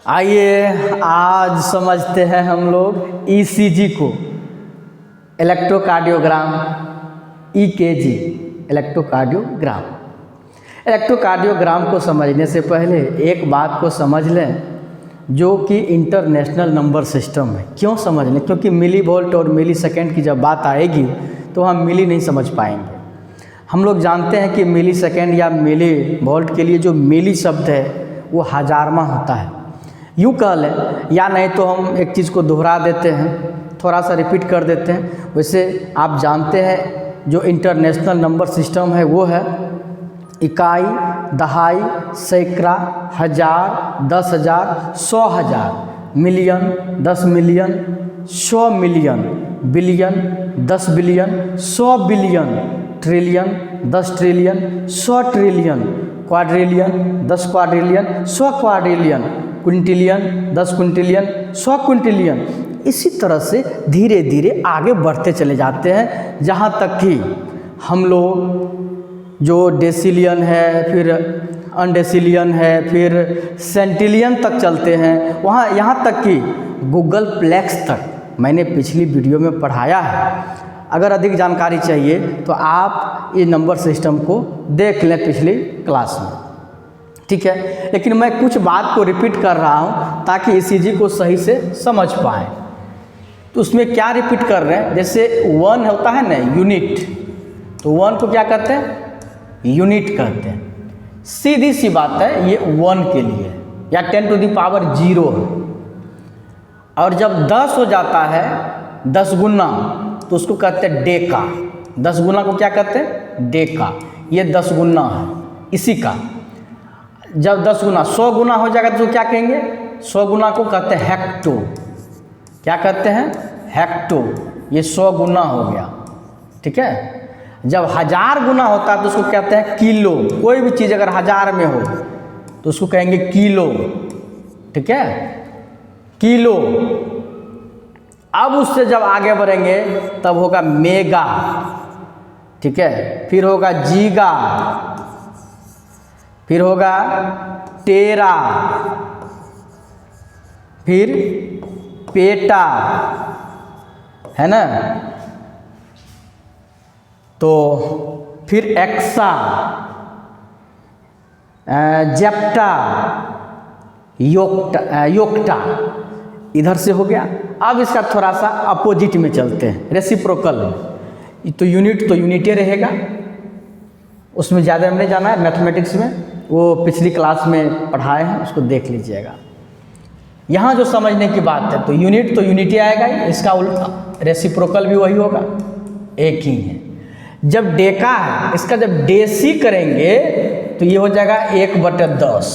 आइए आज समझते हैं हम लोग ईसीजी को, इलेक्ट्रोकार्डियोग्राम, ईकेजी, इलेक्ट्रोकार्डियोग्राम। इलेक्ट्रोकार्डियोग्राम को समझने से पहले एक बात को समझ लें जो कि इंटरनेशनल नंबर सिस्टम है। क्यों समझ लें? क्योंकि मिली वोल्ट और मिली सेकेंड की जब बात आएगी तो हम मिली नहीं समझ पाएंगे। हम लोग जानते हैं कि मिली सेकेंड या मिली वोल्ट के लिए जो मिली शब्द है वो हजारमा होता है, यूँ कह लें, या नहीं तो हम एक चीज़ को दोहरा देते हैं, थोड़ा सा रिपीट कर देते हैं। वैसे आप जानते हैं जो इंटरनेशनल नंबर सिस्टम है वो है इकाई, दहाई, सैकड़ा, हजार, 10,000, 100,000, million, 10 million, 100 million, billion, 10 billion, 100 billion, trillion, 10 trillion, 100 trillion, quadrillion, 10 quadrillion, 100 quadrillion, Quintillion, 10 Quintillion, 100 Quintillion. इसी तरह से धीरे धीरे आगे बढ़ते चले जाते हैं, जहाँ तक कि हम लोग जो डेसिलियन है, फिर अनडेसिलियन है, फिर सेंटिलियन तक चलते हैं, वहाँ यहाँ तक कि गूगल प्लेक्स तक मैंने पिछली वीडियो में पढ़ाया है। अगर अधिक जानकारी चाहिए तो आप ये नंबर सिस्टम को देख लें पिछली क्लास में, ठीक है। लेकिन मैं कुछ बात को रिपीट कर रहा हूँ ताकि ईसीजी को सही से समझ पाएँ। तो उसमें क्या रिपीट कर रहे हैं? जैसे 1 होता है ना, यूनिट, तो 1 को क्या कहते हैं? यूनिट कहते हैं। सीधी सी बात है, ये 1 के लिए, या 10 टू द पावर 0 है। और जब 10 हो जाता है, 10 गुना, तो उसको कहते हैं डेका। 10 गुना को क्या कहते हैं? डेका। ये 10 गुना है इसी का। जब 10 गुना 100 गुना हो जाएगा तो क्या कहेंगे? 100 गुना को कहते हैं हेक्टो। क्या कहते हैं? हेक्टो। ये 100 गुना हो गया, ठीक है। जब 1000 गुना होता है तो उसको कहते हैं किलो। कोई भी चीज़ अगर 1000 में हो तो उसको कहेंगे किलो, ठीक है, किलो। अब उससे जब आगे बढ़ेंगे तब होगा मेगा, ठीक है, फिर होगा जीगा, फिर होगा टेरा, फिर पेटा, है ना, तो फिर एक्सा, जेप्टा, योक्टा, इधर से हो गया। अब इसका थोड़ा सा अपोजिट में चलते हैं, रेसिप्रोकल। तो यूनिट तो यूनिटे रहेगा, उसमें ज़्यादा हमने जाना है। मैथमेटिक्स में वो पिछली क्लास में पढ़ाए हैं, उसको देख लीजिएगा। यहाँ जो समझने की बात है, तो यूनिट तो यूनिटे आएगा ही, इसका उल्टा रेसिप्रोकल भी वही होगा, एक ही है। जब डेका है, इसका जब डेसी करेंगे तो ये हो जाएगा 1/10।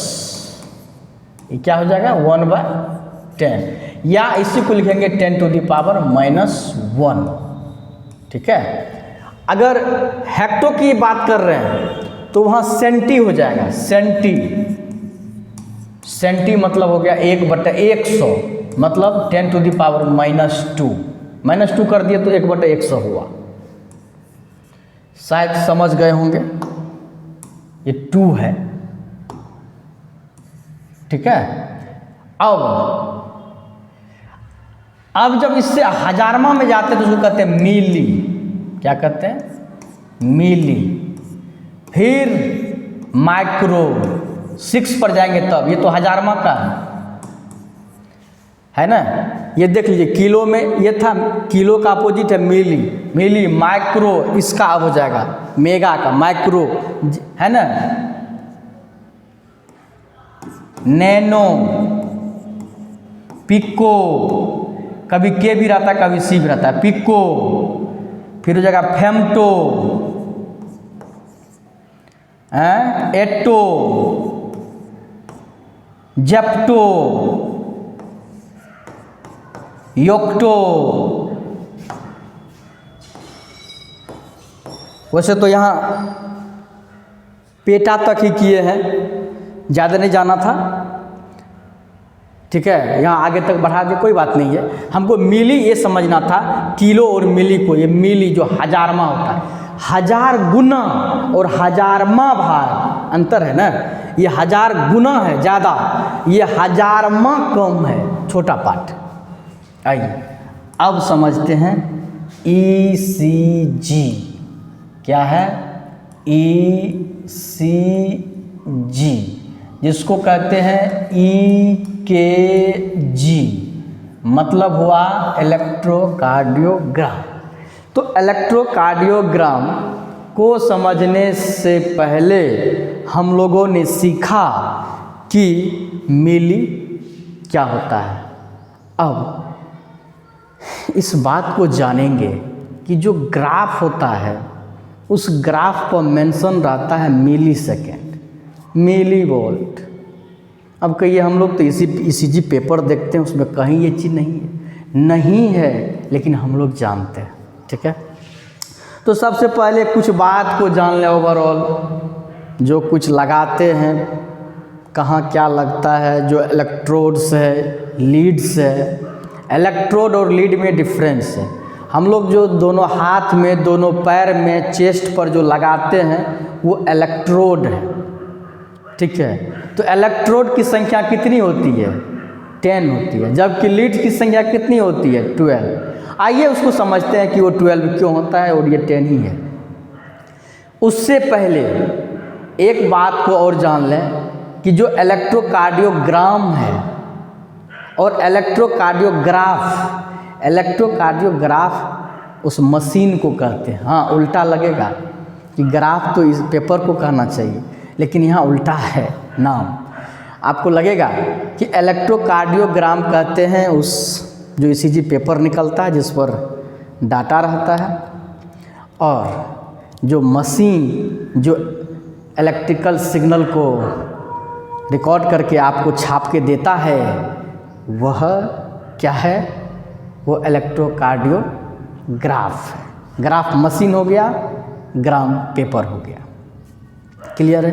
ये क्या हो जाएगा? 1/10, या इसी को लिखेंगे 10 टू द पावर -1, ठीक है। अगर हेक्टो की बात कर रहे हैं तो वहाँ सेंटी हो जाएगा। सेंटी मतलब हो गया 1/100, मतलब 10 टू द पावर -2 कर दिए तो 1/100 हुआ। शायद समझ गए होंगे। ये 2 है, ठीक है। अब जब इससे हजारमा में जाते हैं तो उसको कहते हैं मिली। क्या कहते हैं? मिली। फिर माइक्रो, 6 पर जाएंगे तब, ये तो हजारमा का है ना। ये देख लीजिए, किलो में ये था, किलो का अपोजिट है मिली। माइक्रो, इसका अब हो जाएगा मेगा का, माइक्रो, है ना। नैनो, पिको, कभी के भी रहता है, कभी सी भी रहता है, पिको। फिर हो जाएगा फेम्टो, एटो, जेप्टो, योक्टो। वैसे तो यहाँ पेटा तक ही किए हैं, ज़्यादा नहीं जाना था, ठीक है। यहाँ आगे तक बढ़ा दे, कोई बात नहीं है। हमको मिली ये समझना था, किलो और मिली को। ये मिली जो हजारमा होता है, 1000 गुना और हजारमा भाग अंतर है ना। ये 1000 गुना है ज़्यादा, ये 1000वां कम है, छोटा पार्ट। आइए अब समझते हैं ECG क्या है। ECG जिसको कहते हैं EKG, मतलब हुआ इलेक्ट्रोकार्डियोग्राम। तो इलेक्ट्रोकार्डियोग्राम को समझने से पहले हम लोगों ने सीखा कि मिली क्या होता है। अब इस बात को जानेंगे कि जो ग्राफ होता है उस ग्राफ पर मेंशन रहता है मिली सेकेंड, मिली वोल्ट। अब कहिए हम लोग तो ECG पेपर देखते हैं, उसमें कहीं ये चीज़ नहीं है, लेकिन हम लोग जानते हैं, ठीक है। तो सबसे पहले कुछ बात को जान लें ओवरऑल, जो कुछ लगाते हैं कहाँ क्या लगता है, जो इलेक्ट्रोड्स है, लीड्स है। इलेक्ट्रोड और लीड में डिफरेंस है। हम लोग जो दोनों हाथ में, दोनों पैर में, चेस्ट पर जो लगाते हैं वो इलेक्ट्रोड है, ठीक है। तो इलेक्ट्रोड की संख्या कितनी होती है? 10 होती है, जबकि लीड की संख्या कितनी होती है? 12। आइए उसको समझते हैं कि वो 12 क्यों होता है और ये 10 ही है। उससे पहले एक बात को और जान लें कि जो इलेक्ट्रोकार्डियोग्राम है और इलेक्ट्रोकार्डियोग्राफ उस मशीन को कहते हैं। हाँ, उल्टा लगेगा कि ग्राफ तो इस पेपर को कहना चाहिए, लेकिन यहाँ उल्टा है नाम। आपको लगेगा कि इलेक्ट्रोकार्डियोग्राम कहते हैं उस जो ECG पेपर निकलता है जिस पर डाटा रहता है, और जो मशीन जो इलेक्ट्रिकल सिग्नल को रिकॉर्ड करके आपको छाप के देता है वह क्या है? वो इलेक्ट्रोकार्डियोग्राफ है। ग्राफ मशीन हो गया, ग्राम पेपर हो गया। क्लियर है?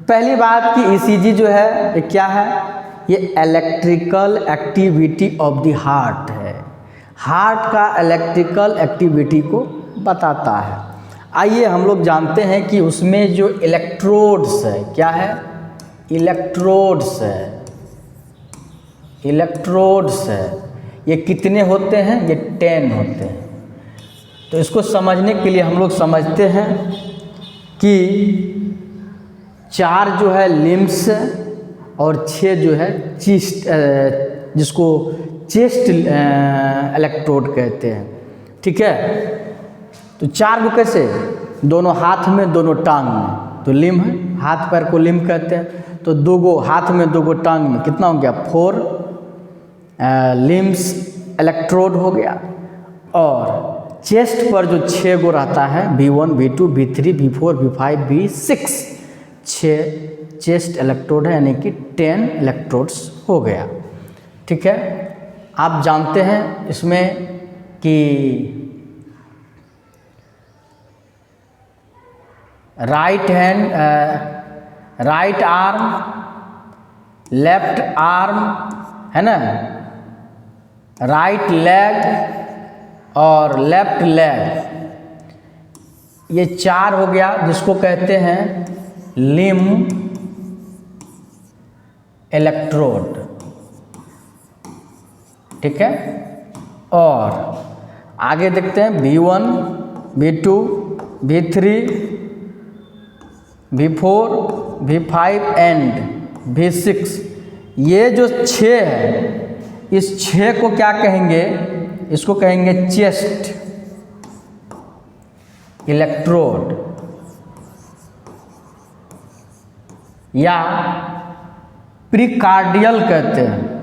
पहली बात कि ECG जो है ये क्या है? ये electrical activity of the heart है। हार्ट का इलेक्ट्रिकल एक्टिविटी को बताता है। आइए हम लोग जानते हैं कि उसमें जो इलेक्ट्रोड्स है, क्या है? इलेक्ट्रोड्स है। इलेक्ट्रोड्स है, ये कितने होते हैं? ये 10 होते हैं। तो इसको समझने के लिए हम लोग समझते हैं कि 4 जो है लिम्स और 6 जो है चेस्ट, जिसको चेस्ट इलेक्ट्रोड कहते हैं, ठीक है। तो 4 को कैसे? दोनों हाथ में, दोनों टांग में, तो लिम है, हाथ पैर को लिम कहते हैं। तो 2 गो हाथ में, 2 गो टांग में, कितना हो गया? 4 लिम्स इलेक्ट्रोड हो गया। और चेस्ट पर जो 6 गो रहता है, V1, V2, V3, V4, V5, V6, 6 chest electrode है, यानी कि 10 इलेक्ट्रोड्स हो गया, ठीक है। आप जानते हैं इसमें कि right hand, right arm, left arm है ना, राइट लेग और लेफ्ट लेग, ये 4 हो गया, जिसको कहते हैं लिम इलेक्ट्रोड, ठीक है। और आगे देखते हैं V1, V2, V3, V4, V5 and V6। ये जो 6 है, इस 6 को क्या कहेंगे? इसको कहेंगे चेस्ट इलेक्ट्रोड, या प्रीकार्डियल कहते हैं,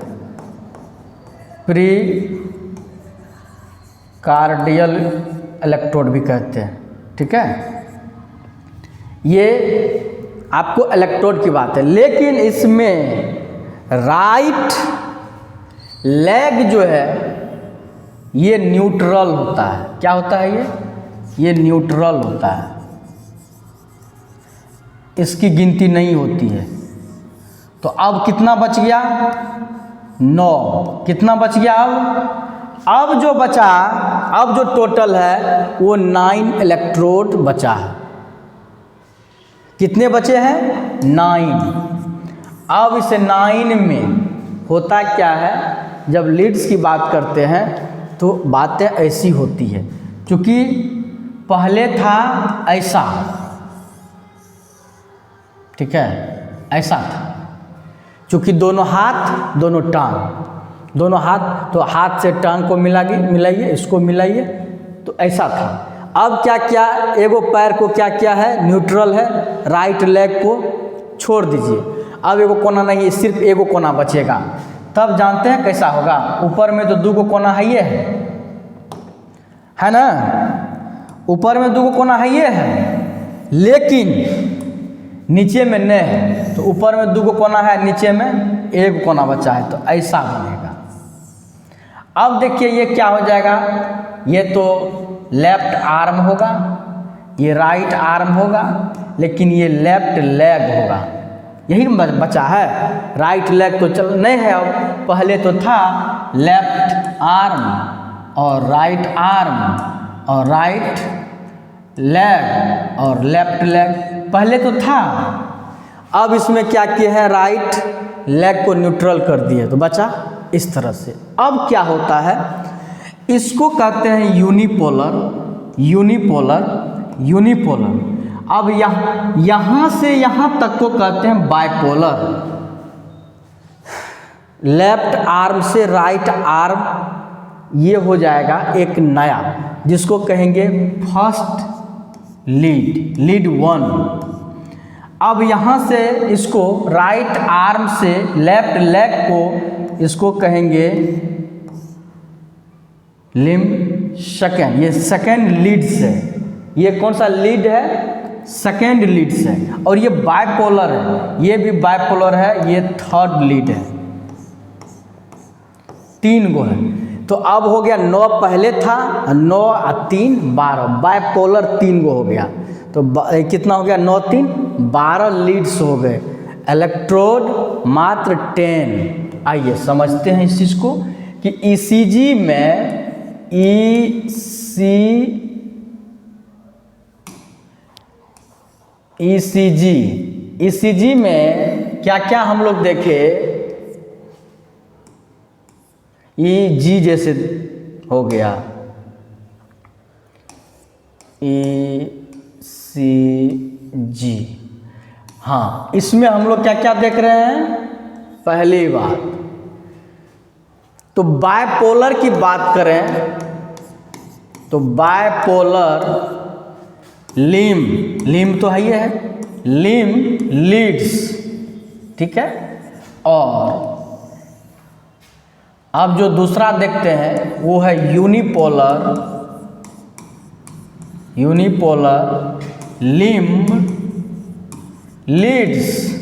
प्रीकार्डियल इलेक्ट्रोड भी कहते हैं, ठीक है। ये आपको इलेक्ट्रोड की बात है, लेकिन इसमें राइट लेग जो है ये न्यूट्रल होता है। क्या होता है ये न्यूट्रल होता है, इसकी गिनती नहीं होती है। तो अब कितना बच गया? 9। कितना बच गया? अब जो बचा, अब जो टोटल है वो 9 इलेक्ट्रोड बचा है। कितने बचे हैं? 9। अब इस 9 में होता क्या है, जब लीड्स की बात करते हैं तो बातें ऐसी होती है, क्योंकि पहले था ऐसा, ठीक है, ऐसा था, क्योंकि दोनों हाथ दोनों टांग, दोनों हाथ, तो हाथ से टांग को मिलाइए, इसको मिलाइए, तो ऐसा था। अब क्या किया, एगो पैर को क्या किया है, न्यूट्रल है, राइट लेग को छोड़ दीजिए। अब एगो कोना नहीं है, सिर्फ एगो कोना बचेगा। तब जानते हैं कैसा होगा, ऊपर में तो 2 कोना है ना, ऊपर में 2 कोना है, लेकिन नीचे में नहीं है, तो ऊपर में 2 कोना है, नीचे में 1 कोना बचा है, तो ऐसा बनेगा। अब देखिए ये क्या हो जाएगा, ये तो लेफ्ट आर्म होगा, ये राइट आर्म होगा, लेकिन ये लेफ्ट लेग होगा, यही बचा है। राइट लेग तो चल नहीं है, अब पहले तो था लेफ्ट आर्म और राइट आर्म और राइट लेग और लेफ्ट लेग, पहले तो था। अब इसमें क्या किया है, राइट लेग को न्यूट्रल कर दिए, तो बचा इस तरह से। अब क्या होता है, इसको कहते हैं यूनिपोलर, यूनिपोलर, यूनिपोलर। अब यहाँ से यहाँ तक को कहते हैं बाइपोलर। लेफ्ट आर्म से राइट आर्म ये हो जाएगा एक नया, जिसको कहेंगे फर्स्ट लीड, लीड 1। अब यहाँ से इसको राइट आर्म से लेफ्ट लेग को इसको कहेंगे लिम्ब सेकेंड, ये सेकेंड लीड्स है। ये कौन सा लीड है, सेकेंड लीड्स है। और ये बाइपोलर है, ये भी बाइपोलर है, ये थर्ड लीड है। 3 गो है। तो अब हो गया 9 पहले था, 9 और 3 12, बाइपोलर 3 गो हो गया। तो कितना हो गया, 9 3 12 लीड्स हो गए। इलेक्ट्रोड मात्र 10। आइए समझते हैं इस चीज़ को कि ईसीजी में ईसीजी में क्या क्या हम लोग देखे, ईजी जैसे हो गया, ईसीजी, हाँ, इसमें हम लोग क्या क्या देख रहे हैं। पहली बात तो बाइपोलर की बात करें तो बाइपोलर लिम्ब तो है ही है, लिम्ब लीड्स, ठीक है। और अब जो दूसरा देखते हैं वो है यूनिपोलर, यूनिपोलर लिम्ब लीड्स।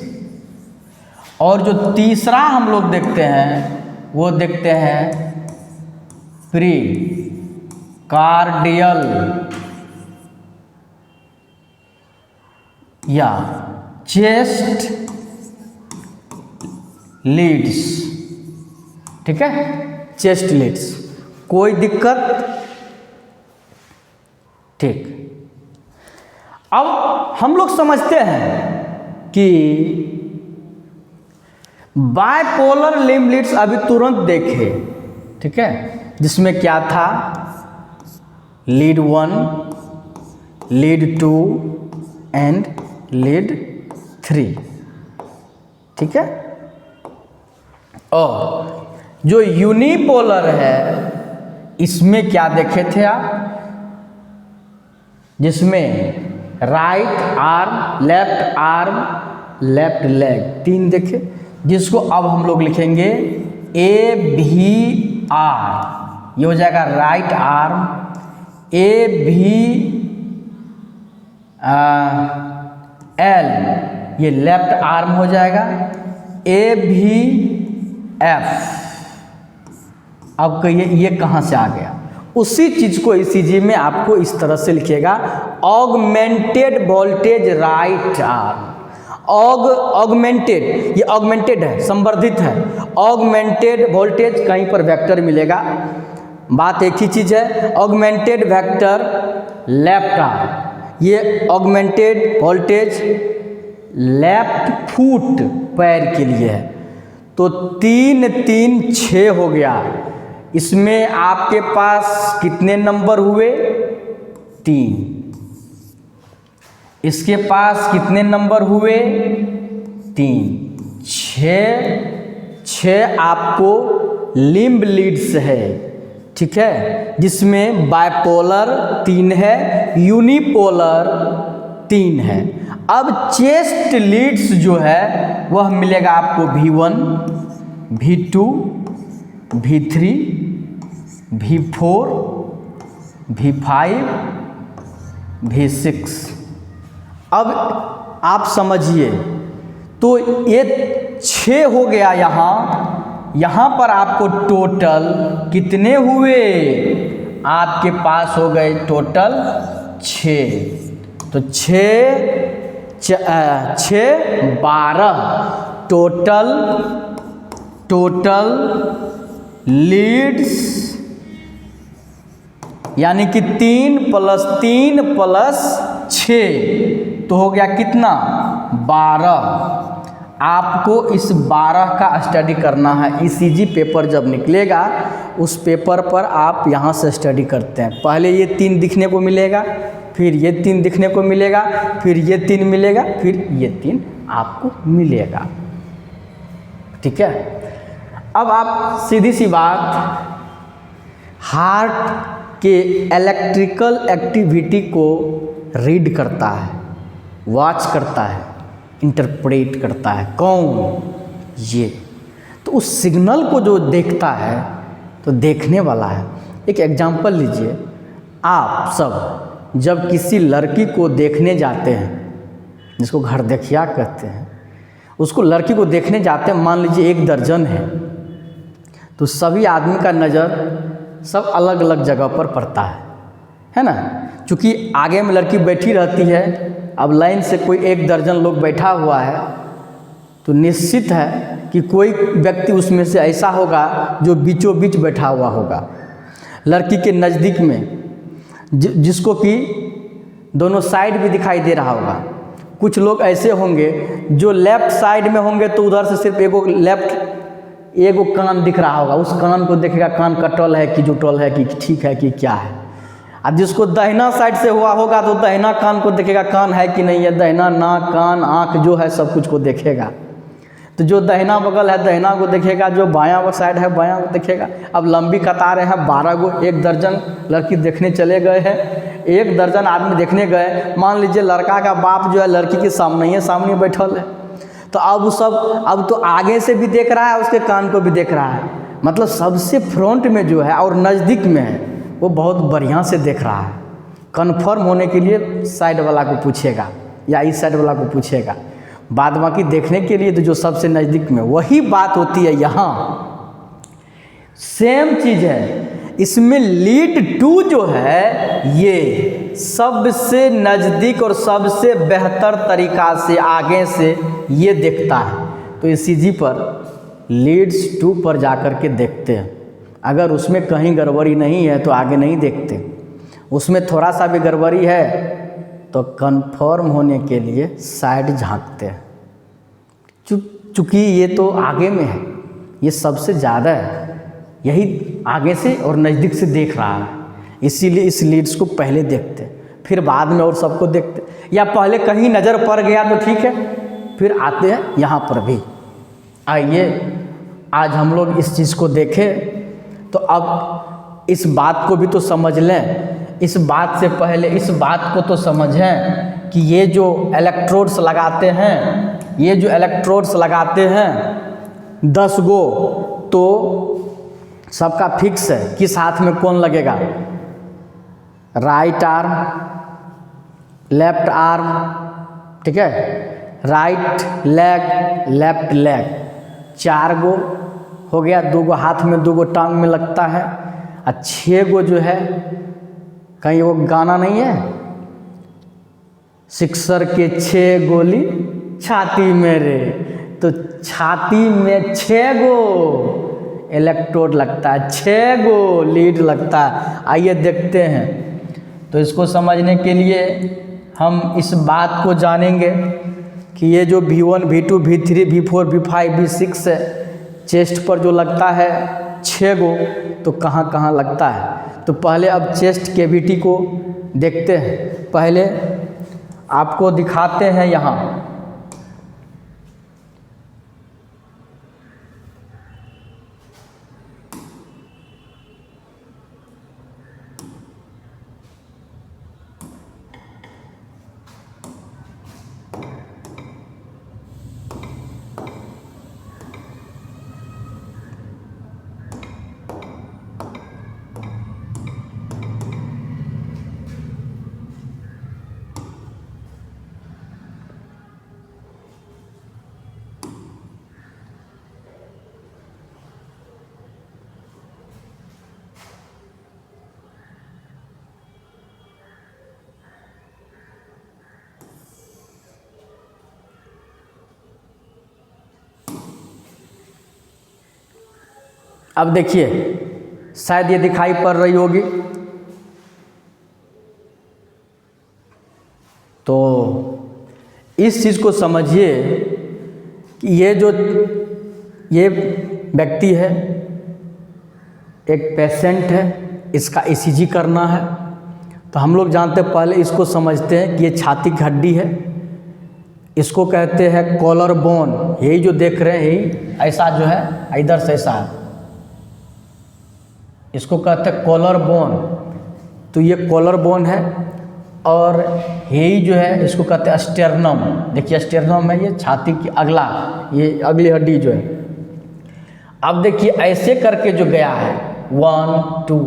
और जो तीसरा हम लोग देखते हैं वो देखते हैं प्री कार्डियल या चेस्ट लीड्स, ठीक है, चेस्ट लीड्स। कोई दिक्कत, ठीक। अब हम लोग समझते हैं कि बाइपोलर लिम्ब लीड्स अभी तुरंत देखे, ठीक है, जिसमें क्या था, लीड 1, लीड 2 एंड लीड 3, ठीक है। और जो यूनिपोलर है इसमें क्या देखे थे आप, जिसमें राइट आर्म, लेफ्ट लेग 3 देखे, जिसको अब हम लोग लिखेंगे AVR, ये हो जाएगा राइट आर्म, AVL ये लेफ्ट आर्म हो जाएगा, AVF। अब कहिए ये कहाँ से आ गया, उसी चीज़ को ईसीजी में आपको इस तरह से लिखिएगा, augmented voltage right arm. Augmented, ये ऑगमेंटेड है, संवर्धित है। ऑगमेंटेड वोल्टेज कहीं पर वेक्टर मिलेगा, बात एक ही चीज़ है। ऑगमेंटेड वेक्टर लेफ्ट आर्म, ये ऑगमेंटेड वोल्टेज लेफ्ट फुट पैर के लिए है। तो 3 3 6 हो गया। इसमें आपके पास कितने नंबर हुए? 3। इसके पास कितने नंबर हुए? 3। 6 आपको लिम्ब लीड्स है, ठीक है, जिसमें बाइपोलर 3 है, यूनिपोलर 3 है। अब चेस्ट लीड्स जो है वह मिलेगा आपको V1, V2, V3, V4, V5, V6। अब आप समझिए, तो ये 6 हो गया। यहाँ पर आपको टोटल कितने हुए? आपके पास हो गए टोटल 6। तो 6 12 टोटल लीड्स, यानी कि 3 + 3 + 6 तो हो गया कितना? 12। आपको इस 12 का स्टडी करना है। ECG पेपर जब निकलेगा उस पेपर पर आप यहाँ से स्टडी करते हैं। पहले ये 3 दिखने को मिलेगा, फिर ये 3 दिखने को मिलेगा, फिर ये 3 मिलेगा, फिर ये 3 आपको मिलेगा, ठीक है। अब आप सीधी सी बात, हार्ट के इलेक्ट्रिकल एक्टिविटी को रीड करता है, वॉच करता है, इंटरप्रेट करता है। कौन? ये। तो उस सिग्नल को जो देखता है तो देखने वाला है। एक एग्जांपल लीजिए, आप सब जब किसी लड़की को देखने जाते हैं, जिसको घर देखिया कहते हैं, उसको लड़की को देखने जाते हैं, मान लीजिए 1 दर्जन है, तो सभी आदमी का नज़र सब अलग अलग जगह पर पड़ता है ना। चूँकि आगे में लड़की बैठी रहती है, अब लाइन से कोई 1 दर्जन लोग बैठा हुआ है, तो निश्चित है कि कोई व्यक्ति उसमें से ऐसा होगा जो बीचों बीच बैठा हुआ होगा, लड़की के नज़दीक में, जिसको कि दोनों साइड भी दिखाई दे रहा होगा। कुछ लोग ऐसे होंगे जो लेफ़्ट साइड में होंगे, तो उधर से सिर्फ एगो कान दिख रहा होगा, उस कान को देखेगा, कान कटल है कि जुटल है कि ठीक है कि क्या है। अब जिसको दाहिना साइड से हुआ होगा तो दाहिना कान को देखेगा, कान है कि नहीं है, दाहिना नाक, कान, आँख जो है सब कुछ को देखेगा। तो जो दाहिना बगल है दाहिना को देखेगा, जो बायां साइड है बायां को देखेगा। अब लंबी कतारें हैं, 12 गो, 1 दर्जन लड़की देखने चले गए हैं, 1 दर्जन आदमी देखने गए। मान लीजिए लड़का का बाप जो है लड़की के सामने बैठल है, तो अब तो आगे से भी देख रहा है, उसके कान को भी देख रहा है, मतलब सबसे फ्रंट में जो है और नज़दीक में है वो बहुत बढ़िया से देख रहा है। कन्फर्म होने के लिए साइड वाला को पूछेगा या इस साइड वाला को पूछेगा, बाद बाकी देखने के लिए तो जो सबसे नज़दीक में। वही बात होती है यहाँ, सेम चीज़ है। इसमें लीड 2 जो है ये सबसे नज़दीक और सबसे बेहतर तरीक़ा से आगे से ये देखता है। तो ECG पर लीड्स 2 पर जाकर के देखते हैं। अगर उसमें कहीं गड़बड़ी नहीं है तो आगे नहीं देखते, उसमें थोड़ा सा भी गड़बड़ी है तो कंफर्म होने के लिए साइड झांकते हैं। चूँकि ये तो आगे में है, ये सबसे ज़्यादा है, यही आगे से और नज़दीक से देख रहा है, इसीलिए इस लीड्स को पहले देखते हैं, फिर बाद में और सबको देखते, या पहले कहीं नज़र पड़ गया तो ठीक है, फिर आते हैं यहाँ पर भी। आइए आज हम लोग इस चीज़ को देखें। तो अब इस बात को भी तो समझ लें, इस बात से पहले इस बात को तो समझें कि ये जो इलेक्ट्रोड्स लगाते हैं 10 गो, तो सबका फिक्स है किस हाथ में कौन लगेगा, राइट आर्म, लेफ्ट आर्म, ठीक है, राइट लेग, लेफ्ट लेग, 4 गो हो गया। 2 गो हाथ में, 2 गो टांग में लगता है, और 6 गो जो है, कहीं वो गाना नहीं है, सिक्सर के 6 गोली छाती में रे, तो छाती में 6 गो इलेक्ट्रोड लगता है, 6 गो लीड लगता है। आइए देखते हैं। तो इसको समझने के लिए हम इस बात को जानेंगे कि ये जो V1 V2 V3 V4 V5 V6 है, चेस्ट पर जो लगता है 6 गो, तो कहाँ कहाँ लगता है। तो पहले अब चेस्ट कैविटी को देखते हैं। पहले आपको दिखाते हैं यहाँ। अब देखिए, शायद ये दिखाई पड़ रही होगी। तो इस चीज़ को समझिए कि ये व्यक्ति है, एक पेशेंट है, इसका ईसीजी करना है। तो हम लोग जानते हैं, पहले इसको समझते हैं कि ये छाती की हड्डी है। इसको कहते हैं कॉलर बोन। यही जो देख रहे हैं, यही ऐसा जो है, इधर से ऐसा है, इसको कहते हैं कॉलर बोन। तो ये कॉलर बोन है। और यही जो है, इसको कहते हैं स्टेर्नम। देखिए स्टेर्नम है, ये छाती की अगला, ये अगली हड्डी जो है। अब देखिए ऐसे करके जो गया है, 1 2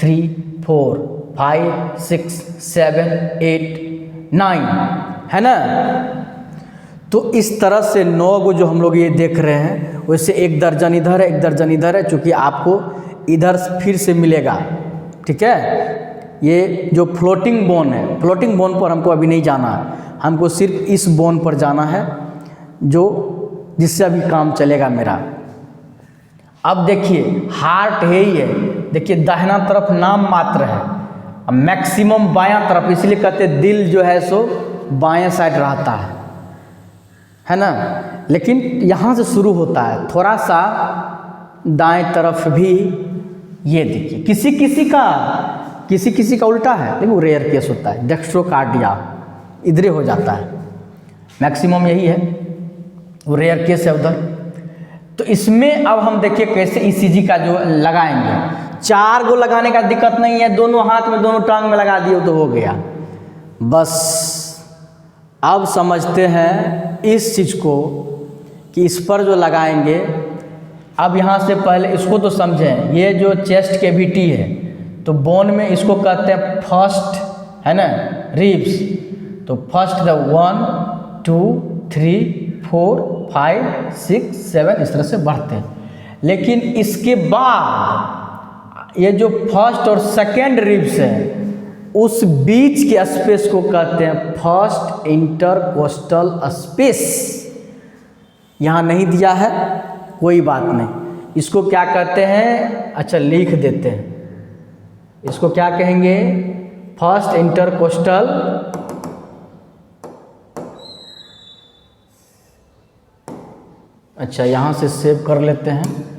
3 4 5 6 7 8 9 है ना। तो इस तरह से 9 गो जो हम लोग ये देख रहे हैं, वैसे 1 दर्जन इधर है, 1 दर्जन इधर है, चूँकि आपको इधर फिर से मिलेगा। ठीक है, ये जो फ्लोटिंग बोन है, फ्लोटिंग बोन पर हमको अभी नहीं जाना है, हमको सिर्फ इस बोन पर जाना है जो जिससे अभी काम चलेगा मेरा। अब देखिए हार्ट है ही है, देखिए दाहिना तरफ नाम मात्र है, मैक्सिमम बायां तरफ, इसलिए कहते हैं दिल जो है सो बाएं साइड रहता है ना। लेकिन यहाँ से शुरू होता है, थोड़ा सा दाएं तरफ भी। ये देखिए किसी किसी का उल्टा है, लेकिन वो रेयर केस होता है, डेक्स्ट्रोकार्डिया इधर हो जाता है, मैक्सिमम यही है, वो रेयर केस है उधर। तो इसमें अब हम देखिए कैसे ईसीजी का जो लगाएंगे। 4 गो लगाने का दिक्कत नहीं है, दोनों हाथ में दोनों टांग में लगा दिए तो हो गया बस। अब समझते हैं इस चीज़ को कि इस पर जो लगाएंगे। अब यहाँ से पहले इसको तो समझें, ये जो चेस्ट कैविटी है, तो बोन में इसको कहते हैं फर्स्ट, है ना, रिब्स। तो फर्स्ट 1 2 3 4 5 6 7 इस तरह से बढ़ते हैं। लेकिन इसके बाद ये जो फर्स्ट और सेकेंड रिब्स है, उस बीच के स्पेस को कहते हैं फर्स्ट इंटरकोस्टल स्पेस। यहाँ नहीं दिया है, कोई बात नहीं। इसको क्या कहते हैं, अच्छा लिख देते हैं, इसको क्या कहेंगे, फर्स्ट इंटरकोस्टल अच्छा यहाँ से सेव कर लेते हैं।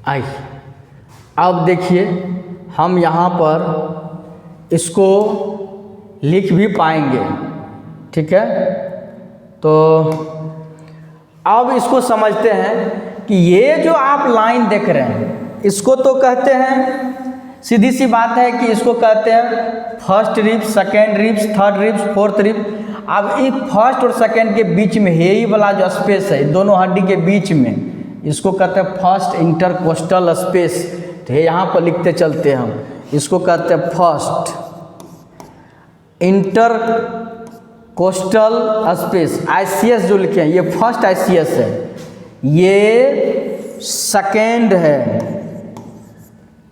आई अब देखिए हम यहाँ पर इसको लिख भी पाएंगे, ठीक है। तो अब इसको समझते हैं कि ये जो आप लाइन देख रहे हैं इसको तो कहते हैं, सीधी सी बात है कि इसको कहते हैं first ribs, second ribs, third ribs, fourth ribs. अब इस फर्स्ट और सेकेंड के बीच में यही वाला जो स्पेस है दोनों हड्डी के बीच में, इसको कहते हैं फर्स्ट इंटरकोस्टल स्पेस। तो यहाँ पर लिखते चलते हैं हम, इसको कहते हैं फर्स्ट इंटरकोस्टल स्पेस, ICS जो लिखे हैं ये फर्स्ट ICS है, ये सेकेंड है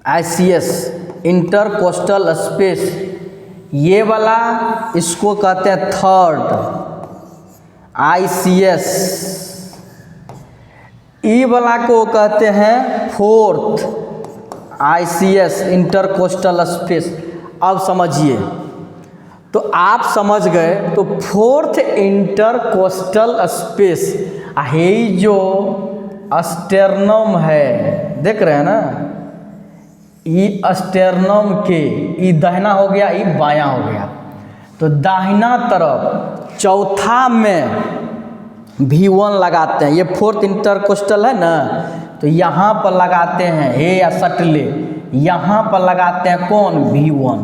ICS इंटरकोस्टल स्पेस, ये वाला इसको कहते हैं थर्ड ICS, ई वाला को कहते हैं फोर्थ ICS इंटरकोस्टल स्पेस। अब समझिए, तो आप समझ गए तो फोर्थ इंटरकोस्टल स्पेस है जो स्टेर्नम है, देख रहे हैं ना, ये स्टेर्नम के ये दाहिना हो गया, ये बायां हो गया। तो दाहिना तरफ चौथा में V1 लगाते हैं, ये फोर्थ इंटरकोस्टल है ना, तो यहाँ पर लगाते हैं हे या सटले, यहाँ पर लगाते हैं कौन V1,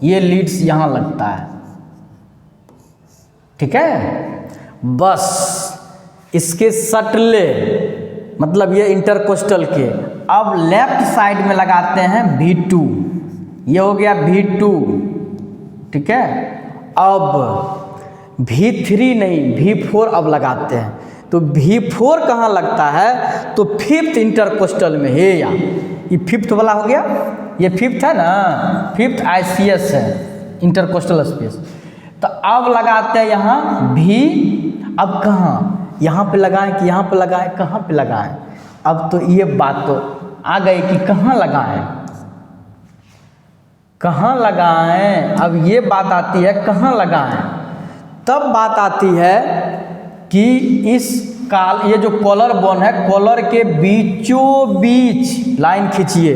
ये लीड्स यहाँ लगता है, ठीक है। बस इसके सटले मतलब ये इंटरकोस्टल के, अब लेफ्ट साइड में लगाते हैं V2, ये हो गया V2, ठीक है। अब V3 नहीं V4 अब लगाते हैं, तो V4 कहाँ लगता है, तो फिफ्थ इंटरकोस्टल में है, या ये फिफ्थ वाला हो गया, ये फिफ्थ है ना, फिफ्थ ICS है इंटरकोस्टल स्पेस। तो अब लगाते हैं यहाँ V, अब कहाँ, यहाँ पे लगाएं कि यहाँ पे लगाएं, कहाँ पे लगाएं। अब तो ये बात तो आ गई कि कहाँ लगाएं, कहाँ लगाएं, अब ये बात आती है कहाँ लगाएं। तब बात आती है कि इस ये जो कॉलर बोन है, कॉलर के बीचों बीच लाइन खींचिए,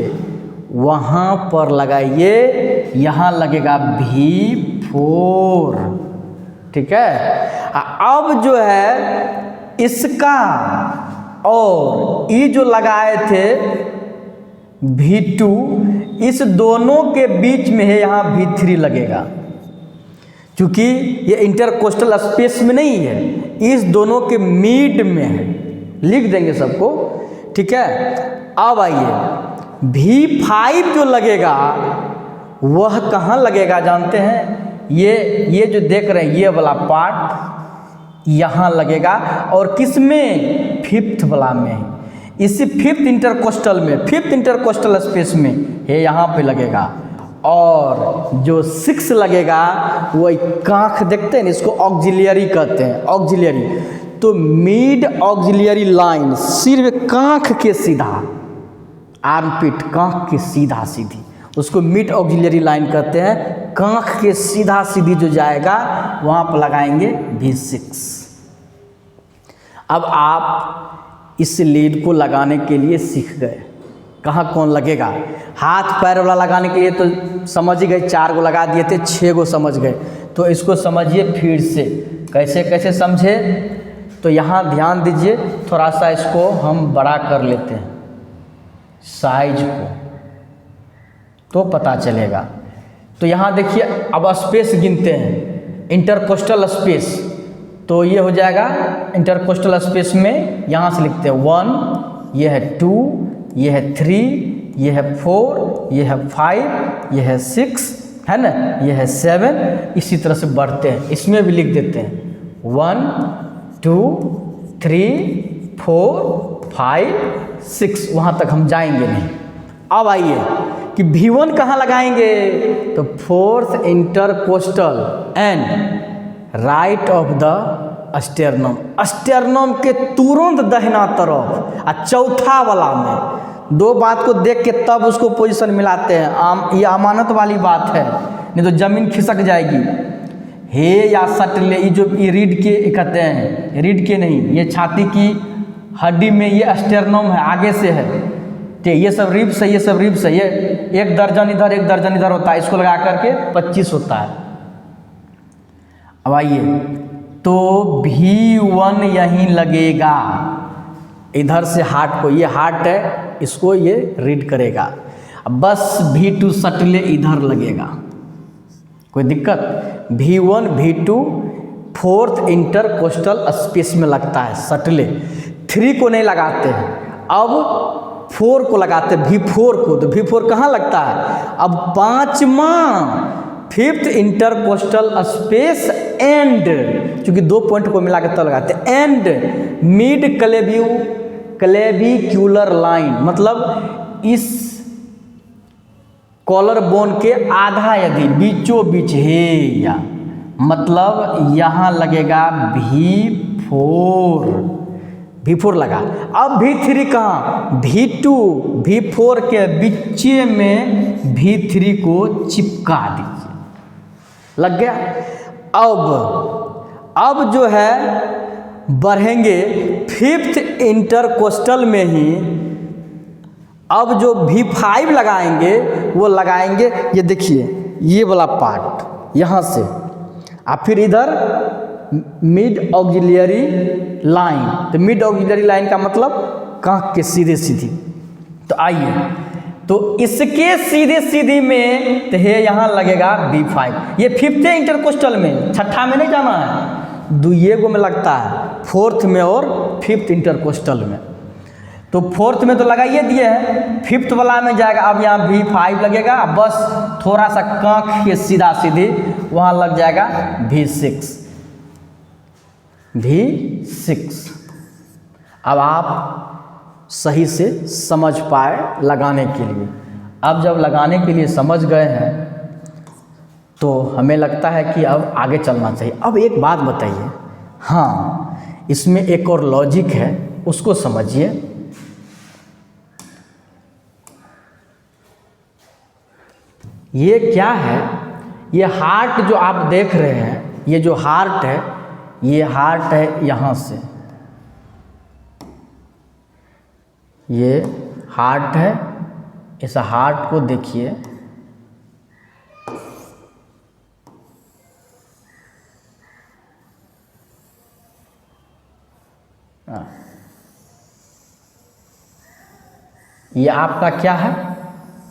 वहाँ पर लगाइए, यहाँ लगेगा V4, ठीक है। अब जो है इसका और ये जो लगाए थे V2, इस दोनों के बीच में है, यहाँ V3 लगेगा, क्योंकि ये इंटरकोस्टल स्पेस में नहीं है, इस दोनों के मिड में है, लिख देंगे सबको, ठीक है। अब आइए V5 जो लगेगा वह कहाँ लगेगा जानते हैं, ये जो देख रहे हैं ये वाला पार्ट यहाँ लगेगा, और किस में, फिफ्थ वाला में, इसी फिफ्थ इंटरकोस्टल में, फिफ्थ इंटरकोस्टल स्पेस में ये यहाँ पे लगेगा। और जो 6 लगेगा वो कांख देखते हैं, इसको ऑक्सिलियरी कहते हैं, ऑक्सिलियरी। तो मिड ऑक्सिलियरी लाइन सिर्फ कांख के सीधा, आर्मपिट कांख के सीधा सीधी, उसको मिड ऑक्सिलियरी लाइन कहते हैं। कांख के सीधा सीधी जो जाएगा वहाँ पर लगाएंगे V6। अब आप इस लीड को लगाने के लिए सीख गए, कहाँ कौन लगेगा। हाथ पैर वाला लगाने के लिए तो समझ ही गए, 4 गो लगा दिए थे, 6 गो समझ गए। तो इसको समझिए फिर से, कैसे कैसे समझे, तो यहाँ ध्यान दीजिए, थोड़ा सा इसको हम बड़ा कर लेते हैं साइज को, तो पता चलेगा। तो यहाँ देखिए, अब स्पेस गिनते हैं, इंटरकोस्टल स्पेस, तो ये हो जाएगा इंटरकोस्टल स्पेस में, यहाँ से लिखते हैं 1, ये है 2, ये है 3, ये है 4, ये है 5, ये है 6, है ना, ये है 7, इसी तरह से बढ़ते हैं। इसमें भी लिख देते हैं 1, 2, 3, 4, 5, 6, वहाँ तक हम जाएंगे नहीं। अब आइए कि V1 कहाँ लगाएंगे, तो fourth intercostal and right of the sternum, sternum के तुरंत दाहिना तरफ, और चौथा वाला में। 2 बात को देख के तब उसको पोजीशन मिलाते हैं, ये अमानत वाली बात है, नहीं तो जमीन खिसक जाएगी। हे या सटले, ये जो ये रीढ़ के कहते हैं, रीढ़ के नहीं, ये छाती की हड्डी में ये स्टेर्नम है, आगे से है, ठीक, ये सब रिब्स है, ये सब रिब्स है, ये एक दर्जन इधर एक दर्जन इधर होता है, इसको लगा करके 25 होता है। अब आइए, तो V1 यहीं लगेगा, इधर से हार्ट को, ये हार्ट है, इसको ये रीड करेगा। अब बस V2 सटले इधर लगेगा, कोई दिक्कत? V1 V2 fourth intercostal space में लगता है सटले, 3 को नहीं लगाते हैं, अब 4 को लगाते हैं, V4 को। तो V4 कहाँ लगता है? अब 5वां फिफ्थ इंटरकोस्टल स्पेस एंड, क्योंकि 2 पॉइंट को मिला के तब लगाते हैं, एंड मिड क्लेविक्यूलर लाइन, मतलब इस कॉलर बोन के आधा यदि बीचों बीच है, या मतलब यहाँ लगेगा V4 लगा। अब V3 कहाँ? V4 के बीच में V3 को चिपका दीजिए, लग गया। अब जो है बढ़ेंगे फिफ्थ इंटरकोस्टल में ही, अब जो V5 लगाएंगे वो लगाएंगे, ये देखिए ये वाला पार्ट यहाँ से, और फिर इधर मिड ऑक्सिलरी लाइन। तो मिड ऑक्सिलरी लाइन का मतलब कांख के सीधे सीधी। तो आइए, तो इसके सीधे सीधी में तो है यहाँ लगेगा V5, ये फिफ्थ इंटरकोस्टल में, छठा में नहीं जाना है, दुइये गो में लगता है, फोर्थ में और फिफ्थ इंटरकोस्टल में। तो फोर्थ में तो लगाइए दिए हैं, फिफ्थ वाला में जाएगा, अब यहाँ V5 लगेगा, बस थोड़ा सा कांख के सीधा सीधी वहाँ लग जाएगा V6। अब आप सही से समझ पाए लगाने के लिए। अब जब लगाने के लिए समझ गए हैं तो हमें लगता है कि अब आगे चलना चाहिए। अब एक बात बताइए, हाँ इसमें एक और लॉजिक है, उसको समझिए। ये क्या है? ये हार्ट जो आप देख रहे हैं, ये जो हार्ट है, ये हार्ट है यहाँ से, ये हार्ट है, इस हार्ट को देखिए, ये आपका क्या है?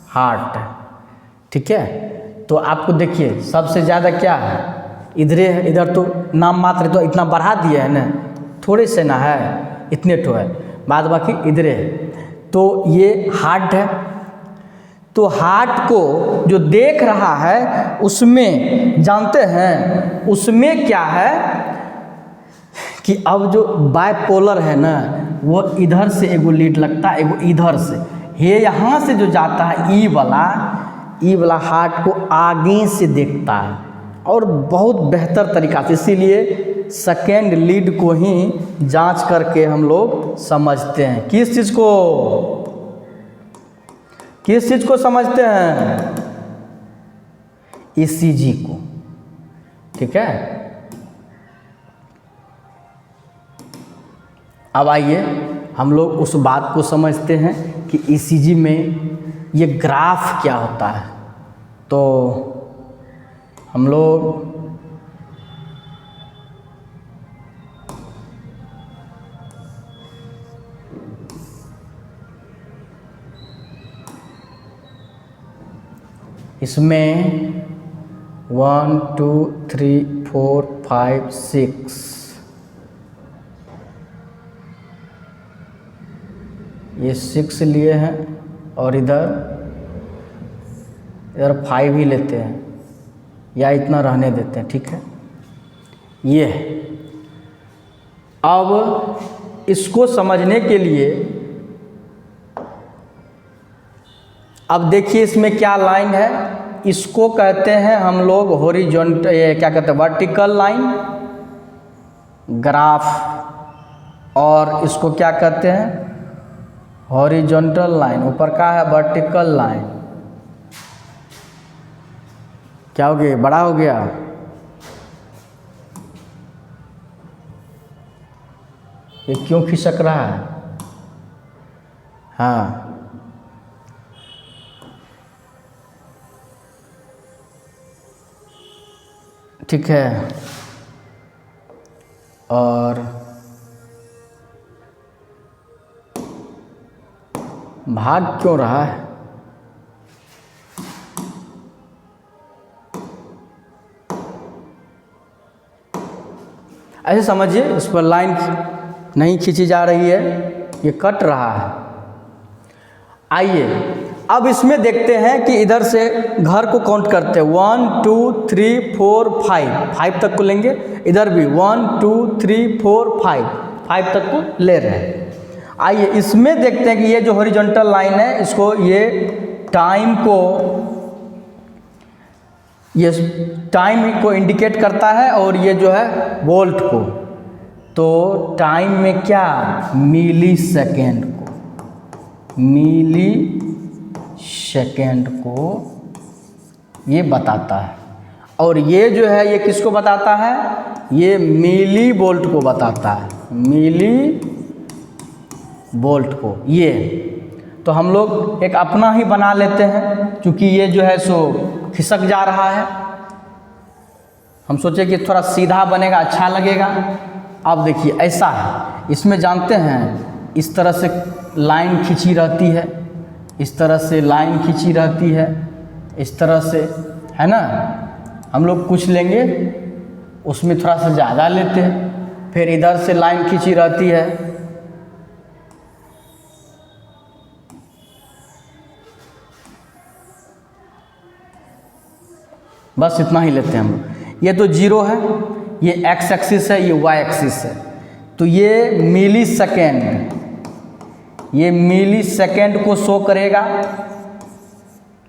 हार्ट है, ठीक है। तो आपको देखिए सबसे ज़्यादा क्या है? इधरे है, इधर तो नाम मात्र, तो इतना बढ़ा दिया है ना, थोड़े से ना है, इतने तो है, बाद बाकी इधरे है। तो ये हार्ट है, तो हार्ट को जो देख रहा है उसमें जानते हैं उसमें क्या है कि अब जो बाइपोलर है ना, वो इधर से एगो लीड लगता है, एगो इधर से, ये यहाँ से जो जाता है ई वाला हार्ट को आगे से देखता है, और बहुत बेहतर तरीक़ा से, इसीलिए सेकेंड लीड को ही जांच करके हम लोग समझते हैं। किस चीज़ को समझते हैं? ECG को, ठीक है। अब आइए हम लोग उस बात को समझते हैं कि ECG में ये ग्राफ क्या होता है। तो हम लोग इसमें 1 2 3 4 5 6 ये 6 लिए हैं, और इधर 5 ही लेते हैं, या इतना रहने देते हैं, ठीक है। ये अब इसको समझने के लिए अब देखिए इसमें क्या लाइन है, इसको कहते हैं हम लोग हॉरिजॉन्टल, ये क्या कहते हैं, वर्टिकल लाइन ग्राफ, और इसको क्या कहते हैं, हॉरिजॉन्टल लाइन। ऊपर का है वर्टिकल लाइन, क्या हो गया, बड़ा हो गया। ये क्यों खिसक रहा है? हाँ ठीक है, और भाग क्यों रहा है? ऐसे समझिए, इस पर लाइन नहीं खींची जा रही है, ये कट रहा है। आइए अब इसमें देखते हैं कि इधर से घर को काउंट करते हैं, 1 2 3 4 5 तक को लेंगे। इधर भी 1 2 3 4 5 तक को ले रहे हैं। आइए इसमें देखते हैं कि ये जो हॉरिजॉन्टल लाइन है, इसको ये टाइम को इंडिकेट करता है, और ये जो है वोल्ट को। तो टाइम में क्या, मिली सेकेंड को ये बताता है, और ये जो है ये किसको बताता है, ये मिली वोल्ट को बताता है, मिली वोल्ट को। ये तो हम लोग एक अपना ही बना लेते हैं, क्योंकि ये जो है सो खिसक जा रहा है। हम सोचे कि थोड़ा सीधा बनेगा, अच्छा लगेगा। अब देखिए ऐसा है, इसमें जानते हैं इस तरह से लाइन खींची रहती है, इस तरह से लाइन खींची रहती है, इस तरह से, है ना। हम लोग कुछ लेंगे, उसमें थोड़ा सा ज़्यादा लेते हैं, फिर इधर से लाइन खींची रहती है, बस इतना ही लेते हैं हम लोग। ये तो 0 है, ये x एक्सिस है, ये y एक्सिस है। तो ये मिली सेकेंड को शो करेगा,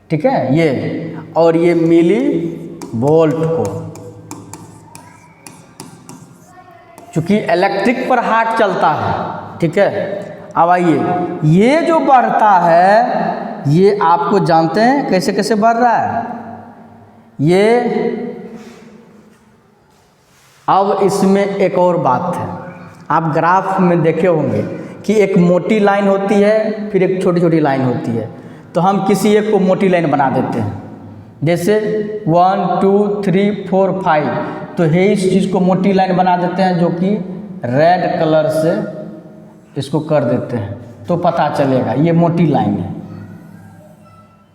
ठीक है ये, और ये मिली वोल्ट को, चूँकि इलेक्ट्रिक पर हाथ चलता है, ठीक है। अब आइए, ये जो बढ़ता है ये आपको जानते हैं कैसे कैसे बढ़ रहा है ये। अब इसमें एक और बात है, आप ग्राफ में देखे होंगे कि एक मोटी लाइन होती है, फिर एक छोटी छोटी लाइन होती है। तो हम किसी एक को मोटी लाइन बना देते हैं, जैसे 1 2 3 4 5, तो ये इस चीज़ को मोटी लाइन बना देते हैं, जो कि रेड कलर से इसको कर देते हैं, तो पता चलेगा ये मोटी लाइन है,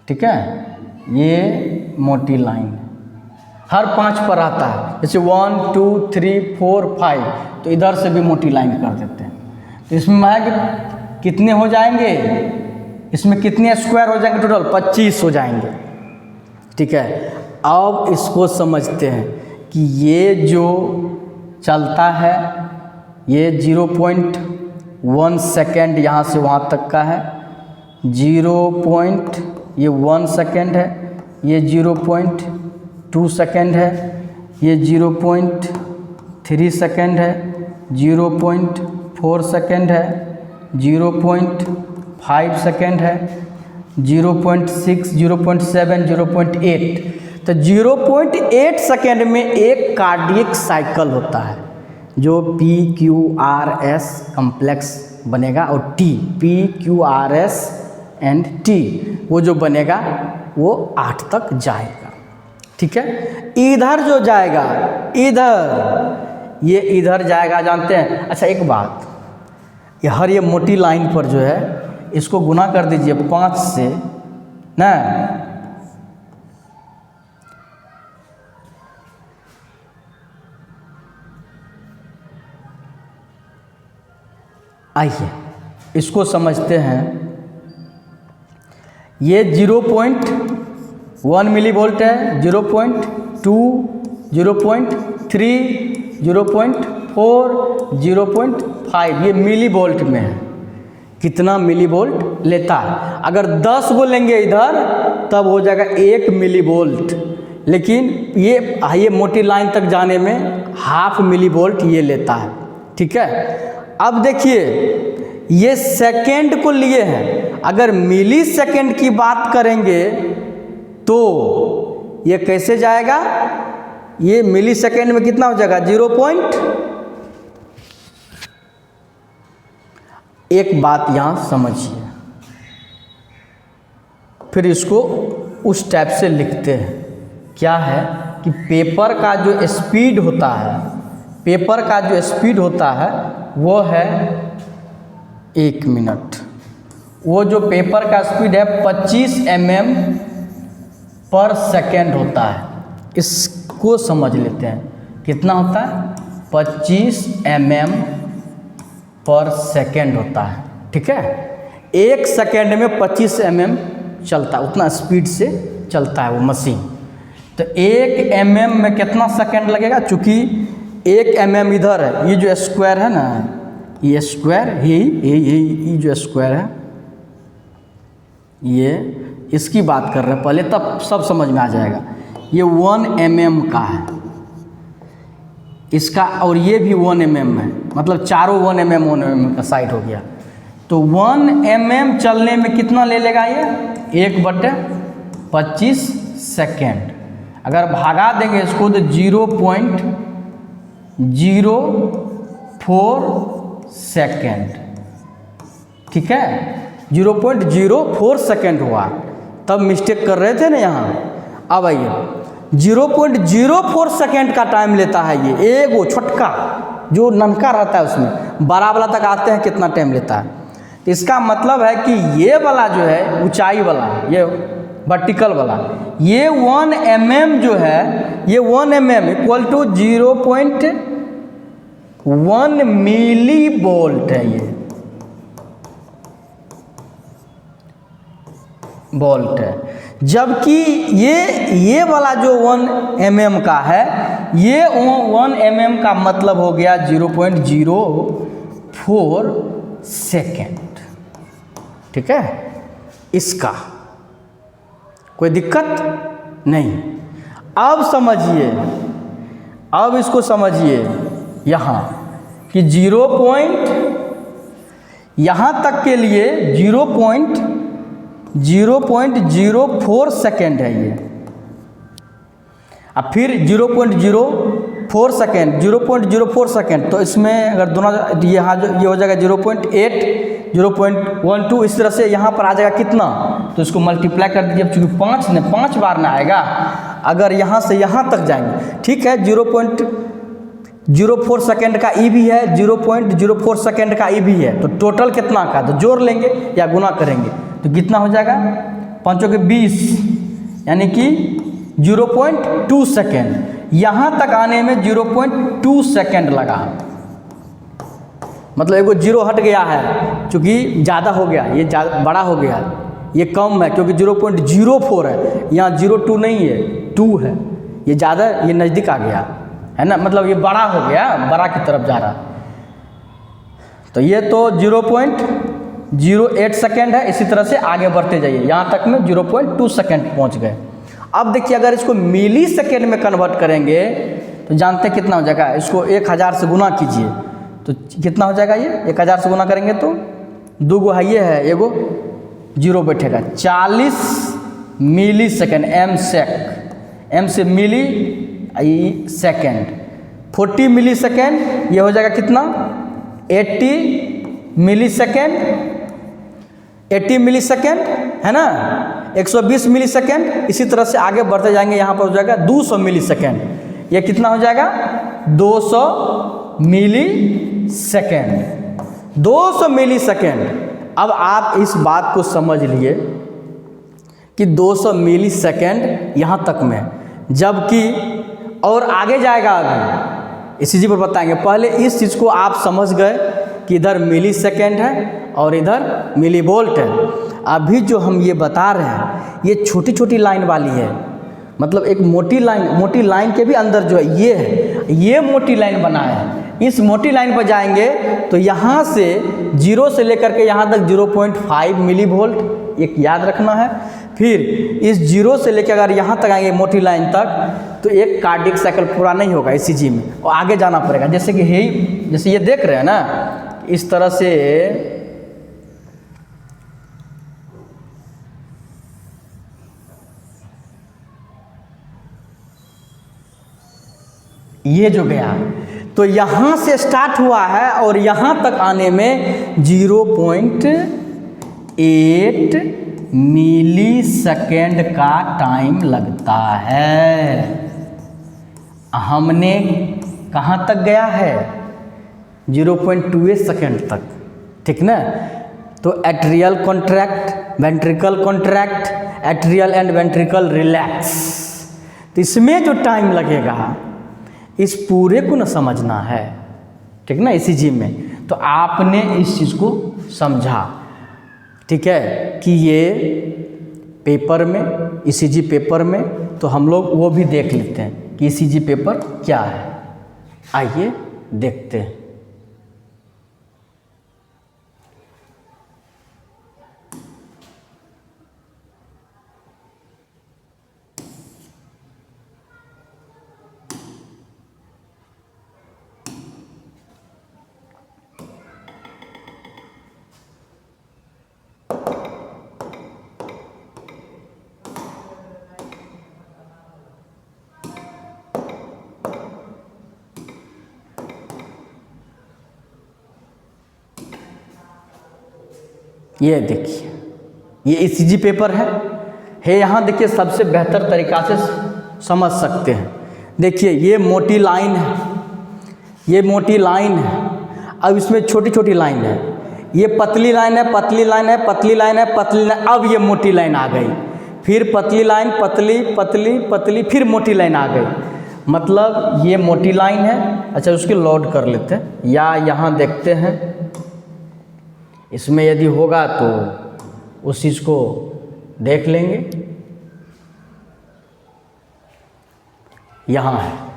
ठीक है। ये मोटी लाइन है, हर 5 पर आता है, जैसे 1 2 3 4 5, तो इधर से भी मोटी लाइन कर देते हैं। तो इसमें कितने हो जाएंगे, इसमें कितने स्क्वायर हो जाएंगे, टोटल 25 हो जाएंगे, ठीक है। अब इसको समझते हैं कि ये जो चलता है ये 0.1 सेकेंड यहाँ से वहाँ तक का है, ये 1 सेकेंड है, ये 0.2 सेकेंड है, ये 0.3 सेकेंड है, 0.4 सेकेंड है, 0.5 सेकेंड है, 0.6, 0.7, 0.8। तो 0.8 सेकेंड में एक कार्डियक साइकिल होता है, जो PQRS कम्प्लेक्स बनेगा, और PQRS एंड T वो जो बनेगा वो 8 तक जाएगा, ठीक है। इधर जो जाएगा, ये इधर जाएगा, जानते हैं। अच्छा एक बात, ये मोटी लाइन पर जो है इसको गुना कर दीजिए 5 से ना, आइए इसको समझते हैं। ये 0.1 मिली वोल्ट है, 0.2, 0.3, 0.4, 0.5, ये मिली वोल्ट में है, कितना मिली वोल्ट लेता है। अगर 10 को लेंगे इधर तब हो जाएगा 1 मिली वोल्ट, लेकिन ये मोटी लाइन तक जाने में 0.5 मिली वोल्ट ये लेता है, ठीक है। अब देखिए ये सेकेंड को लिए हैं, अगर मिली सेकेंड की बात करेंगे तो ये कैसे जाएगा, ये मिली सेकेंड में कितना हो जाएगा, 0. एक बात यहाँ समझिए, फिर इसको उस टाइप से लिखते हैं, क्या है कि पेपर का जो स्पीड होता है, पेपर का जो स्पीड होता है वो है 1 मिनट। वो जो पेपर का स्पीड है 25 mm पर सेकेंड होता है। इसको समझ लेते हैं, कितना होता है? 25 mm पर सेकेंड होता है। ठीक है, 1 सेकेंड में 25 mm चलता है, उतना स्पीड से चलता है वो मशीन। तो 1 mm में कितना सेकेंड लगेगा? चूँकि 1 mm इधर है, ये जो स्क्वायर है ना, ये स्क्वायर, ये जो स्क्वायर है, ये इसकी बात कर रहे हैं पहले, तब सब समझ में आ जाएगा। ये 1 mm का है इसका, और ये भी 1 mm है, मतलब चारों 1 mm का साइड हो गया। तो 1 mm चलने में कितना ले लेगा ये? 1/25 सेकेंड। अगर भगा देंगे इसको तो 0.04 सेकेंड। ठीक है, 0.04 सेकेंड हुआ, तब मिस्टेक कर रहे थे ना यहाँ। अब आइए, 0.04 सेकेंड का टाइम लेता है ये, एगो छोटका जो ननका रहता है उसमें, बड़ा वाला तक आते हैं कितना टाइम लेता है। इसका मतलब है कि ये वाला जो है ऊंचाई वाला, ये वर्टिकल वाला, ये 1 mm जो है, ये 1 mm equal to 0.1 millivolt है। ये वोल्ट है, जबकि ये वाला जो 1 mm का है, ये 1 mm का मतलब हो गया 0.04 सेकेंड। ठीक है, इसका कोई दिक्कत नहीं। अब समझिए, अब इसको समझिए यहाँ कि यहाँ तक के लिए 0.04 सेकेंड है ये। अब फिर 0.04 सेकेंड, 0.04 सेकेंड, तो इसमें अगर दोनों यहाँ जो ये हो जाएगा 0.8, 0.12, इस तरह से यहाँ पर आ जाएगा कितना, तो इसको मल्टीप्लाई कर दीजिए। अब चूँकि 5 बार ना आएगा, अगर यहाँ से यहाँ तक जाएंगे, ठीक है, 0.04 सेकेंड का ई भी है, 0.04 सेकेंड का ई भी है, तो टोटल कितना का, तो जोड़ लेंगे या गुना करेंगे तो कितना हो जाएगा, 5 के 20, यानी कि 0.2 सेकेंड। यहाँ तक आने में 0.2 सेकेंड लगा, मतलब एगो जीरो हट गया है, क्योंकि ज़्यादा हो गया, ये बड़ा हो गया, ये कम है क्योंकि 0.04 है, यहाँ 0.2 नहीं है, 2 है, ये ज़्यादा, ये नज़दीक आ गया है ना, मतलब ये बड़ा हो गया, बड़ा की तरफ जा रहा। तो ये तो 0.08 सेकेंड है। इसी तरह से आगे बढ़ते जाइए, यहाँ तक में 0.2 सेकेंड पहुँच गए। अब देखिए, अगर इसको मिली सेकेंड में कन्वर्ट करेंगे तो जानते हैं कितना हो जाएगा, इसको 1000 से गुना कीजिए तो कितना हो जाएगा, ये 1000 से गुना करेंगे तो 2 गो है, ये है, एगो जीरो बैठेगा, 40 मिली सेकेंड, एम से मिली सेकेंड, 40 मिली सेकेंड, ये हो जाएगा कितना, 80 मिली सेकेंड, 80 मिली सेकेंड है ना, 120 मिली सेकेंड। इसी तरह से आगे बढ़ते जाएंगे, यहाँ पर हो जाएगा 200 मिली सेकेंड, ये कितना हो जाएगा, 200 मिली सेकेंड, 200 मिली सेकेंड। अब आप इस बात को समझ लिए कि 200 मिली सेकेंड यहाँ तक में, जबकि और आगे जाएगा, अभी इसी चीज़ पर बताएंगे। पहले इस चीज़ को आप समझ गए कि इधर मिली सेकेंड है और इधर मिली वोल्ट है। अभी जो हम ये बता रहे हैं, ये छोटी छोटी लाइन वाली है, मतलब एक मोटी लाइन के भी अंदर जो है ये है, ये मोटी लाइन बना है। इस मोटी लाइन पर जाएंगे तो यहाँ से 0 से लेकर के यहाँ तक 0.5 मिली वोल्ट, एक याद रखना है। फिर इस 0 से लेकर अगर यहाँ तक आएंगे मोटी लाइन तक, तो एक कार्डियक साइकिल पूरा नहीं होगा ECG में, और आगे जाना पड़ेगा। जैसे कि जैसे ये देख रहे हैं ना, इस तरह से ये जो गया, तो यहाँ से स्टार्ट हुआ है और यहाँ तक आने में 0.8 मिली सेकेंड का टाइम लगता है। हमने कहाँ तक गया है, 0.28 सेकेंड तक, ठीक ना। तो atrial contract, ventricle contract, atrial and ventricle relax. तो इसमें जो टाइम लगेगा इस पूरे को ना समझना है, ठीक ना, ईसीजी में। तो आपने इस चीज़ को समझा, ठीक है, कि ये पेपर में, ईसीजी पेपर में, तो हम लोग वो भी देख लेते हैं कि ईसीजी पेपर क्या है। आइए देखते हैं। ये देखिए, ये ईसीजी पेपर है यहाँ देखिए, सबसे बेहतर तरीक़ा से समझ सकते हैं। देखिए ये मोटी लाइन है, ये मोटी लाइन है, अब इसमें छोटी छोटी लाइन है, ये पतली लाइन है, पतली लाइन है, पतली लाइन है, पतली लाइन, अब ये मोटी लाइन आ गई, फिर पतली लाइन, पतली पतली पतली, फिर मोटी लाइन आ गई, मतलब ये मोटी लाइन है। अच्छा उसकी लोड कर लेते हैं, या यहाँ देखते हैं, इसमें यदि होगा तो उस चीज़ को देख लेंगे। यहाँ है,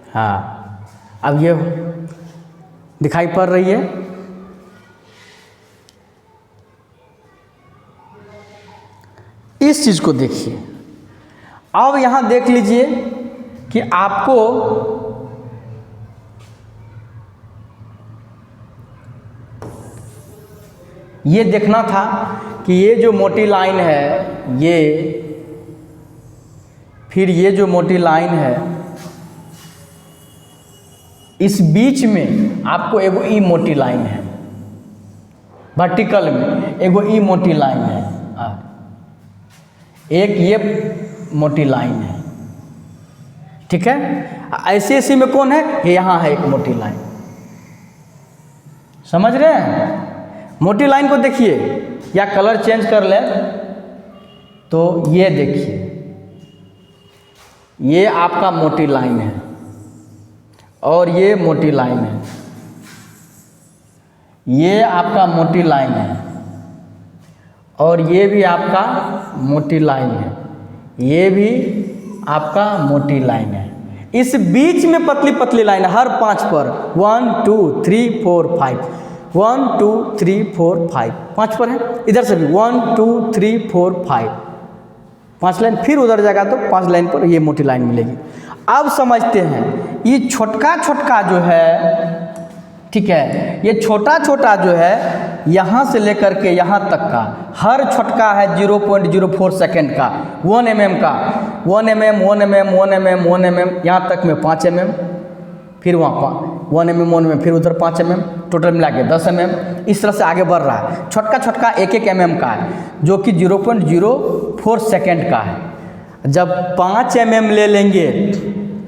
हाँ अब ये दिखाई पड़ रही है। इस चीज़ को देखिए। अब यहाँ देख लीजिए कि आपको ये देखना था कि ये जो मोटी लाइन है ये, फिर ये जो मोटी लाइन है, इस बीच में आपको एगो ई मोटी लाइन है, वर्टिकल में एगो ई मोटी लाइन है, एक ये मोटी लाइन है, ठीक है। ऐसे ऐसे में कौन है, यहाँ है एक मोटी लाइन, समझ रहे हैं। मोटी लाइन को देखिए, या कलर चेंज कर ले तो ये देखिए, ये आपका मोटी लाइन है और ये मोटी लाइन है, ये आपका मोटी लाइन है और ये भी आपका मोटी लाइन है, ये भी आपका मोटी लाइन है। इस बीच में पतली पतली लाइन है हर 5 पर, 1 2 3 4 5, 1 2 3 4 5, 5 पर है। इधर से भी 1 2 3 4 5, 5 लाइन, फिर उधर जाएगा तो 5 लाइन पर ये मोटी लाइन मिलेगी। अब समझते हैं, ये छोटका छोटका जो है, ठीक है, ये छोटा छोटा जो है यहाँ से लेकर के यहाँ तक का, हर छोटका है 0.04 सेकेंड का, 1 mm का, 1 mm 1 mm 1 mm 1 mm, यहाँ तक में 5 mm, फिर वहाँ 1 mm 1 mm, फिर उधर 5 mm, टोटल मिला के 10 mm, इस तरह से आगे बढ़ रहा है। छोटका छोटका 1-1 mm का है, जो कि 0.04 सेकेंड का है। जब 5 mm ले लेंगे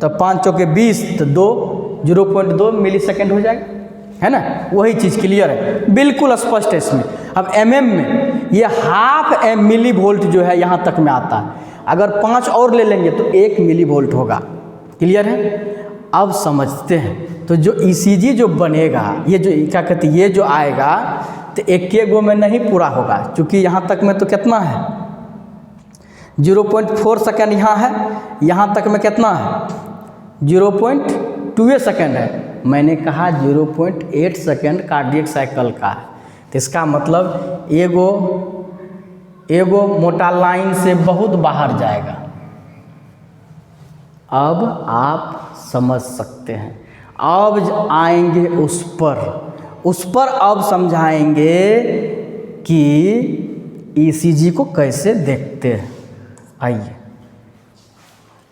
तो 5 चौके 20, तो 0.2 मिली सेकेंड हो जाएगा, है ना। वही चीज़ क्लियर है, बिल्कुल स्पष्ट है इसमें। अब mm में ये ½ मिली वोल्ट जो है यहाँ तक में आता है, अगर 5 और ले लेंगे तो 1 मिली वोल्ट होगा, क्लियर है। अब समझते हैं, तो जो ईसीजी जो बनेगा, ये जो क्या कहते हैं, ये जो आएगा तो एक गो में नहीं पूरा होगा, क्योंकि यहाँ तक में तो कितना है 0.4 सेकेंड यहाँ है, यहाँ तक में कितना है 0.28 सेकेंड है। मैंने कहा 0.8 सेकेंड कार्डियक साइकिल का है, तो इसका मतलब एगो मोटा लाइन से बहुत बाहर जाएगा। अब आप समझ सकते हैं। अब आएंगे उस पर अब समझाएंगे कि ईसीजी को कैसे देखते हैं। आइए,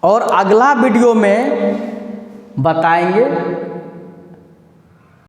और अगला वीडियो में बताएंगे